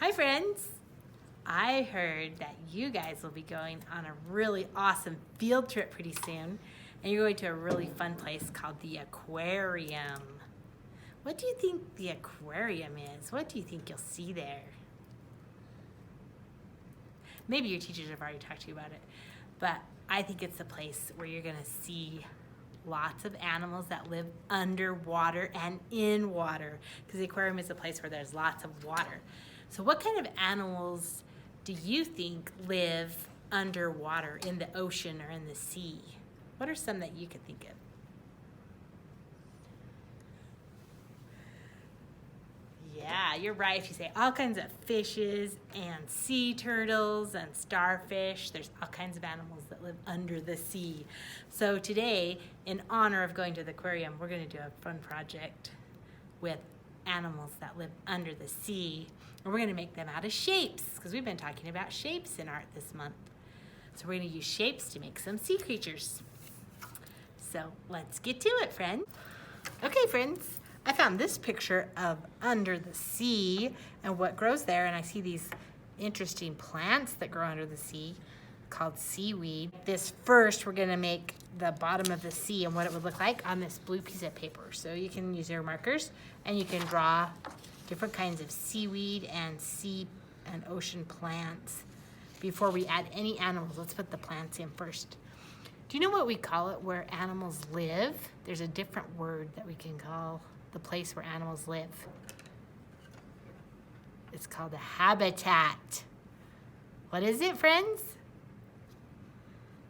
Hi friends! I heard that you guys will be going on a really awesome field trip pretty soon, and you're going to a really fun place called the aquarium. What do you think the aquarium is? What do you think you'll see there? Maybe your teachers have already talked to you about it, but I think it's a place where you're going to see lots of animals that live underwater and in water, because the aquarium is a place where there's lots of water. So what kind of animals do you think live underwater in the ocean or in the sea? What are some that you could think of? Yeah, you're right if you say all kinds of fishes and sea turtles and starfish. There's all kinds of animals that live under the sea. So today, in honor of going to the aquarium, we're going to do a fun project with animals that live under the sea. And we're going to make them out of shapes, because we've been talking about shapes in art this month. So we're going to use shapes to make some sea creatures. So let's get to it, friends. Okay, friends. I found this picture of under the sea and what grows there, and I see these interesting plants that grow under the sea called seaweed. This first, we're gonna make the bottom of the sea and what it would look like on this blue piece of paper. So you can use your markers and you can draw different kinds of seaweed and sea and ocean plants. Before we add any animals, let's put the plants in first. Do you know what we call it where animals live? There's a different word that we can call the place where animals live. It's called a habitat. What is it, friends?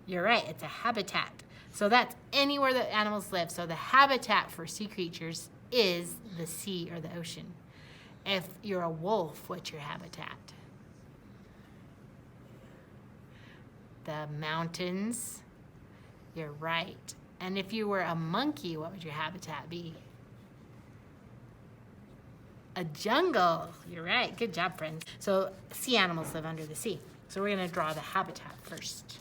You're right, it's a habitat. So that's anywhere that animals live. So the habitat for sea creatures is the sea or the ocean. If you're a wolf, what's your habitat? The mountains. You're right. And if you were a monkey, what would your habitat be? A jungle. You're right. Good job, friends. So sea animals live under the sea. So we're going to draw the habitat first.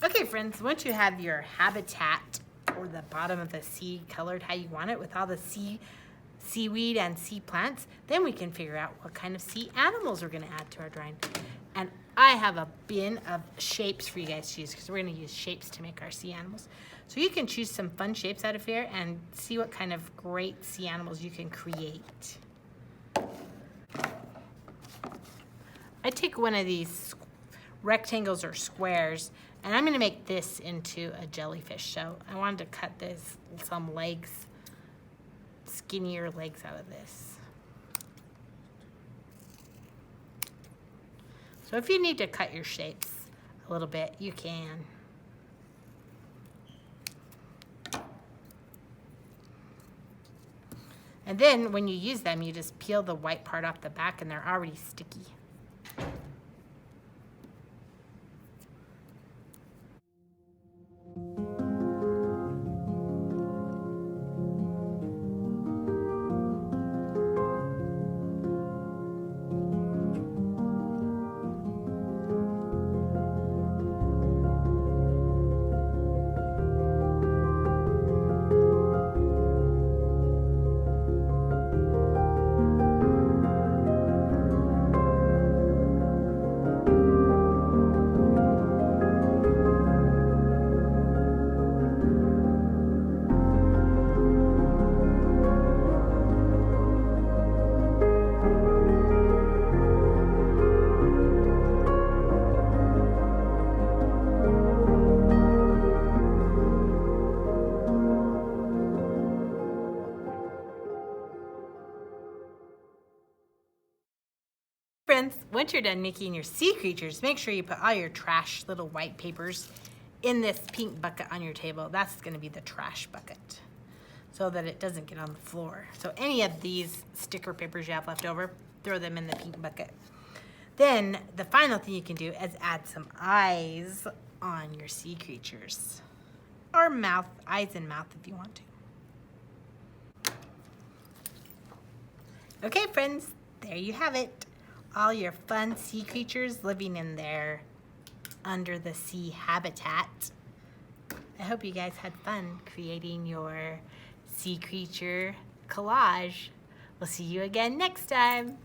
Okay, friends, once you have your habitat or the bottom of the sea colored how you want it with all the seaweed and sea plants, then we can figure out what kind of sea animals we're going to add to our drawing. And I have a bin of shapes for you guys to use, because we're going to use shapes to make our sea animals. So you can choose some fun shapes out of here and see what kind of great sea animals you can create. I take one of these rectangles or squares, and I'm going to make this into a jellyfish. So I wanted to cut some legs, skinnier legs out of this. So if you need to cut your shapes a little bit, you can. And then when you use them, you just peel the white part off the back and they're already sticky. once you're done making your sea creatures, make sure you put all your trash little white papers in this pink bucket on your table. That's gonna be the trash bucket so that it doesn't get on the floor. So any of these sticker papers you have left over, throw them in the pink bucket. Then the final thing you can do is add some eyes on your sea creatures. Or mouth, eyes and mouth if you want to. Okay, friends, there you have it. All your fun sea creatures living in their under the sea habitat. I hope you guys had fun creating your sea creature collage. We'll see you again next time.